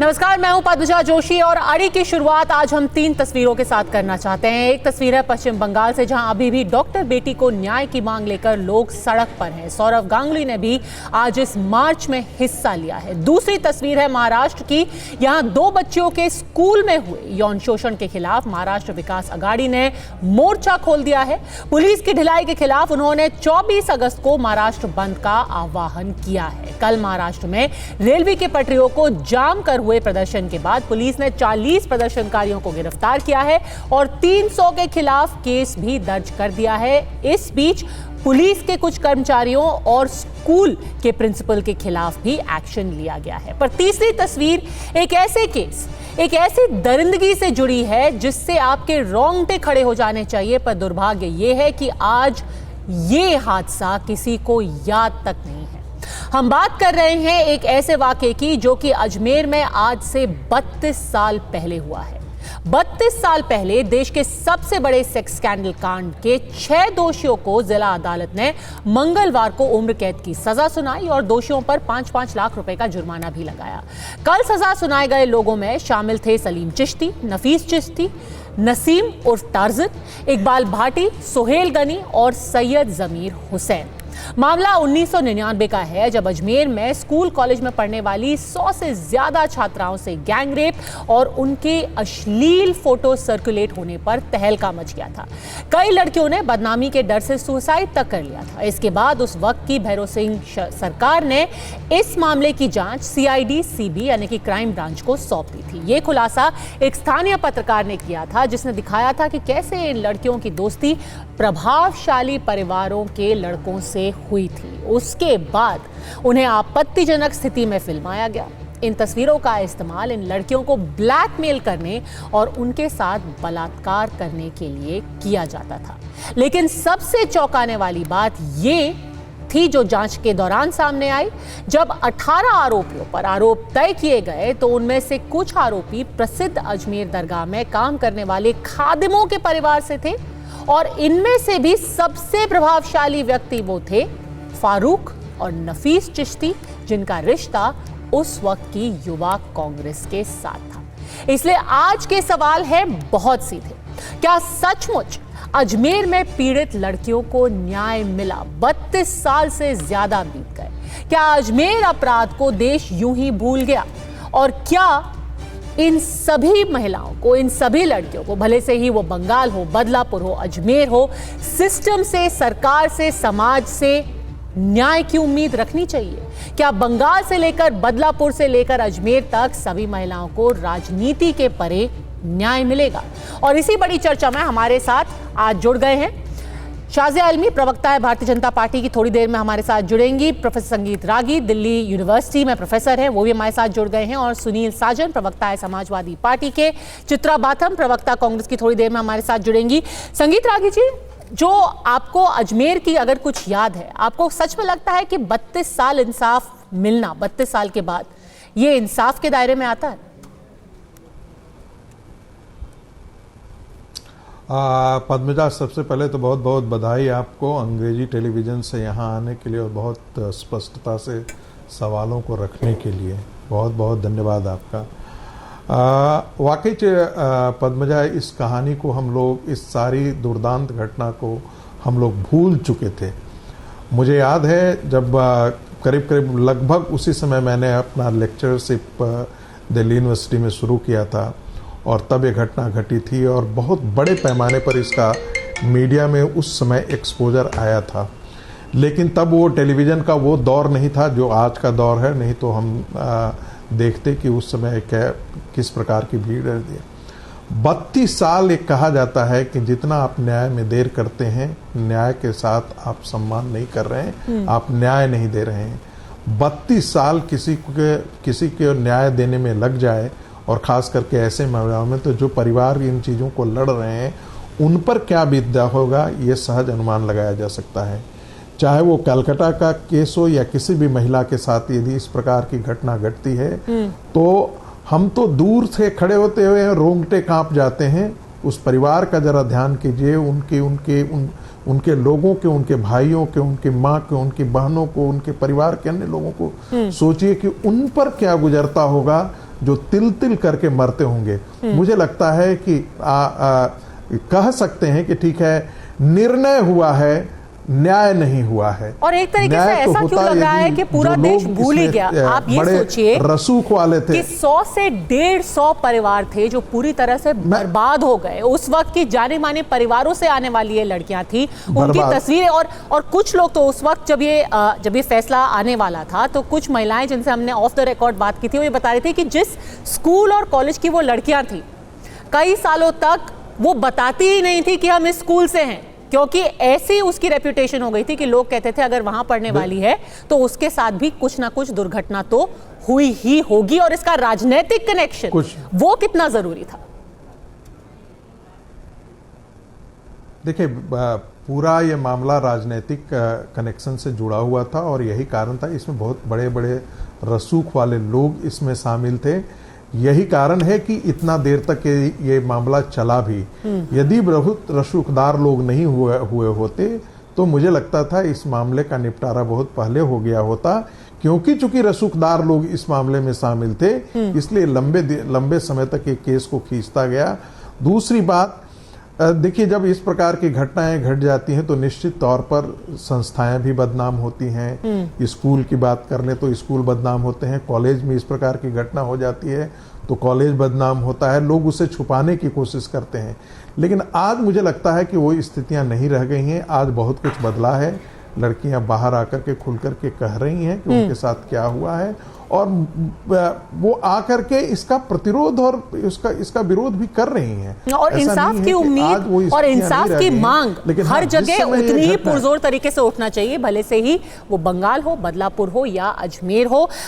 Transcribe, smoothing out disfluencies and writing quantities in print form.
नमस्कार, मैं हूं पद्मजा जोशी और अड़ी की शुरुआत आज हम 3 तस्वीरों के साथ करना चाहते हैं। एक तस्वीर है पश्चिम बंगाल से, जहां अभी भी डॉक्टर बेटी को न्याय की मांग लेकर लोग सड़क पर हैं। सौरव गांगुली ने भी आज इस मार्च में हिस्सा लिया है। दूसरी तस्वीर है महाराष्ट्र की, यहां 2 बच्चियों के स्कूल में हुए यौन शोषण के खिलाफ महाराष्ट्र विकास अघाड़ी ने मोर्चा खोल दिया है। पुलिस की ढिलाई के खिलाफ उन्होंने 24 अगस्त को महाराष्ट्र बंद का आह्वान किया है। कल महाराष्ट्र में रेलवे की पटरियों को जाम कर हुए प्रदर्शन के बाद पुलिस ने 40 प्रदर्शनकारियों को गिरफ्तार किया है और 300 के खिलाफ केस भी दर्ज कर दिया है। इस बीच पुलिस के कुछ कर्मचारियों और स्कूल के प्रिंसिपल के खिलाफ भी एक्शन लिया गया है। पर तीसरी तस्वीर एक ऐसे केस, एक ऐसी दरिंदगी से जुड़ी है जिससे आपके रोंगटे खड़े हो जाने चाहिए। पर दुर्भाग्य यह है कि आज ये हादसा किसी को याद तक नहीं है। हम बात कर रहे हैं एक ऐसे वाकये की जो कि अजमेर में आज से 32 साल पहले हुआ है। 32 साल पहले देश के सबसे बड़े सेक्स स्कैंडल कांड के 6 दोषियों को जिला अदालत ने मंगलवार को उम्र कैद की सजा सुनाई और दोषियों पर 5-5 लाख रुपए का जुर्माना भी लगाया। कल सजा सुनाए गए लोगों में शामिल थे सलीम चिश्ती, नफीस चिश्ती, नसीम उर्फ टार्जन, इकबाल भाटी, सोहेल गनी और सैयद जमीर हुसैन। मामला 1999 का है, जब अजमेर में स्कूल कॉलेज में पढ़ने वाली 100 से ज्यादा छात्राओं से गैंग रेप और उनके अश्लील फोटो सर्कुलेट होने पर तहलका मच गया था। कई लड़कियों ने बदनामी के डर से सुसाइड तक कर लिया था। इसके बाद उस वक्त की भैरव सिंह सरकार ने इस मामले की जांच CID CB यानी कि क्राइम ब्रांच को सौंप दी थी। ये खुलासा एक स्थानीय पत्रकार ने किया था, जिसने दिखाया था कि कैसे इन लड़कियों की दोस्ती प्रभावशाली परिवारों के लड़कों से हुई थी। उसके बाद उन्हें आपत्तिजनक स्थिति में फिल्माया गया। इन तस्वीरों का इस्तेमाल इन लड़कियों को ब्लैकमेल करने और उनके साथ बलात्कार करने के लिए किया जाता था। लेकिन सबसे चौंकाने वाली बात ये थी जो जांच के दौरान सामने आई। जब 18 आरोपियों पर आरोप तय किए गए तो उनमें से कुछ आरोपी प्रसिद्ध अजमेर दरगाह में काम करने वाले खादिमों के परिवार से थे और इनमें से भी सबसे प्रभावशाली व्यक्ति वो थे फारूक और नफीस चिश्ती, जिनका रिश्ता उस वक्त की युवा कांग्रेस के साथ था। इसलिए आज के सवाल है बहुत सीधे, क्या सचमुच अजमेर में पीड़ित लड़कियों को न्याय मिला? 32 साल से ज्यादा बीत गए। क्या अजमेर अपराध को देश यूं ही भूल गया? और क्या इन सभी महिलाओं को, इन सभी लड़कियों को, भले से ही वो बंगाल हो, बदलापुर हो, अजमेर हो, सिस्टम से, सरकार से, समाज से न्याय की उम्मीद रखनी चाहिए? क्या बंगाल से लेकर, बदलापुर से लेकर अजमेर तक सभी महिलाओं को राजनीति के परे न्याय मिलेगा? और इसी बड़ी चर्चा में हमारे साथ आज जुड़ गए हैं शाज़िया आलमी, प्रवक्ता है भारतीय जनता पार्टी की, थोड़ी देर में हमारे साथ जुड़ेंगी। प्रोफेसर संगीत रागी, दिल्ली यूनिवर्सिटी में प्रोफेसर हैं, वो भी हमारे साथ जुड़ गए हैं। और सुनील साजन, प्रवक्ता है समाजवादी पार्टी के। चित्रा बाथम, प्रवक्ता कांग्रेस की, थोड़ी देर में हमारे साथ जुड़ेंगी। संगीत रागी जी, जो आपको अजमेर की अगर कुछ याद है, आपको सच में लगता है कि 32 साल इंसाफ मिलना, 32 साल के बाद, ये इंसाफ के दायरे में आता है? पद्मजा, सबसे पहले तो बहुत बहुत बधाई आपको अंग्रेजी टेलीविज़न से यहाँ आने के लिए और बहुत स्पष्टता से सवालों को रखने के लिए बहुत बहुत धन्यवाद आपका। वाकई पद्मजा, इस कहानी को हम लोग, इस सारी दुर्दांत घटना को हम लोग भूल चुके थे। मुझे याद है जब करीब करीब लगभग उसी समय मैंने अपना लेक्चरशिप दिल्ली यूनिवर्सिटी में शुरू किया था और तब ये घटना घटी थी और बहुत बड़े पैमाने पर इसका मीडिया में उस समय एक्सपोजर आया था। लेकिन तब वो टेलीविज़न का वो दौर नहीं था जो आज का दौर है, नहीं तो हम देखते कि उस समय किस प्रकार की भीड़ रहती है। 32 साल एक कहा जाता है कि जितना आप न्याय में देर करते हैं, न्याय के साथ आप सम्मान नहीं कर रहे हैं, आप न्याय नहीं दे रहे हैं। 32 साल किसी के न्याय देने में लग जाए, और ख़ास करके ऐसे मामलों में, तो जो परिवार इन चीज़ों को लड़ रहे हैं उन पर क्या बीतता होगा, ये सहज अनुमान लगाया जा सकता है। चाहे वो कलकत्ता का केस हो या किसी भी महिला के साथ यदि इस प्रकार की घटना घटती है तो हम तो दूर से खड़े होते हुए रोंगटे कांप जाते हैं। उस परिवार का जरा ध्यान कीजिए, उनके लोगों के, उनके भाइयों के, उनके माँ के, उनकी बहनों को, उनके परिवार के अन्य लोगों को सोचिए कि उन पर क्या गुजरता होगा जो तिल तिल करके मरते होंगे। मुझे लगता है कि कह सकते हैं कि ठीक है, निर्णय हुआ है, न्याय नहीं हुआ है। और एक तरीके से ऐसा क्यों लग रहा है कि पूरा देश भूल ही गया? आप ये सोचिए, रसूख वाले थे कि 100 से 150 परिवार थे जो पूरी तरह से बर्बाद हो गए। उस वक्त की जाने माने परिवारों से आने वाली ये लड़कियां थी, उनकी तस्वीरें। और कुछ लोग तो उस वक्त जब ये फैसला आने वाला था, तो कुछ महिलाएं जिनसे हमने ऑफ द रिकॉर्ड बात की थी, वो ये बता रही थी कि जिस स्कूल और कॉलेज की वो लड़कियां थी, कई सालों तक वो बताती ही नहीं थी कि हम इस स्कूल से हैं, क्योंकि ऐसी उसकी रेप्यूटेशन हो गई थी कि लोग कहते थे अगर वहां पढ़ने वाली है तो उसके साथ भी कुछ ना कुछ दुर्घटना तो हुई ही होगी। और इसका राजनीतिक कनेक्शन वो कितना जरूरी था? देखिए, पूरा ये मामला राजनीतिक कनेक्शन से जुड़ा हुआ था और यही कारण था। इसमें बहुत बड़े बड़े रसूख वाले लोग इसमें शामिल थे। यही कारण है कि इतना देर तक ये मामला चला भी। यदि बहुत रसूखदार लोग नहीं हुए होते तो मुझे लगता था इस मामले का निपटारा बहुत पहले हो गया होता, क्योंकि चूंकि रसूखदार लोग इस मामले में शामिल थे, इसलिए लंबे समय तक ये केस को खींचता गया। दूसरी बात, देखिए, जब इस प्रकार की घटनाएं घट जाती हैं तो निश्चित तौर पर संस्थाएं भी बदनाम होती हैं। स्कूल की बात कर लें तो स्कूल बदनाम होते हैं, कॉलेज में इस प्रकार की घटना हो जाती है तो कॉलेज बदनाम होता है। लोग उसे छुपाने की कोशिश करते हैं, लेकिन आज मुझे लगता है कि वो स्थितियां नहीं रह गई हैं। आज बहुत कुछ बदला है। लड़कियां बाहर आकर के खुल करके कह रही हैं कि उनके साथ क्या हुआ है, और वो आकर के इसका प्रतिरोध और इसका विरोध भी कर रही हैं। और इंसाफ की उम्मीद और इंसाफ की मांग हर जगह उतनी ही पुरजोर तरीके से उठना चाहिए, भले से ही वो बंगाल हो, बदलापुर हो या अजमेर हो।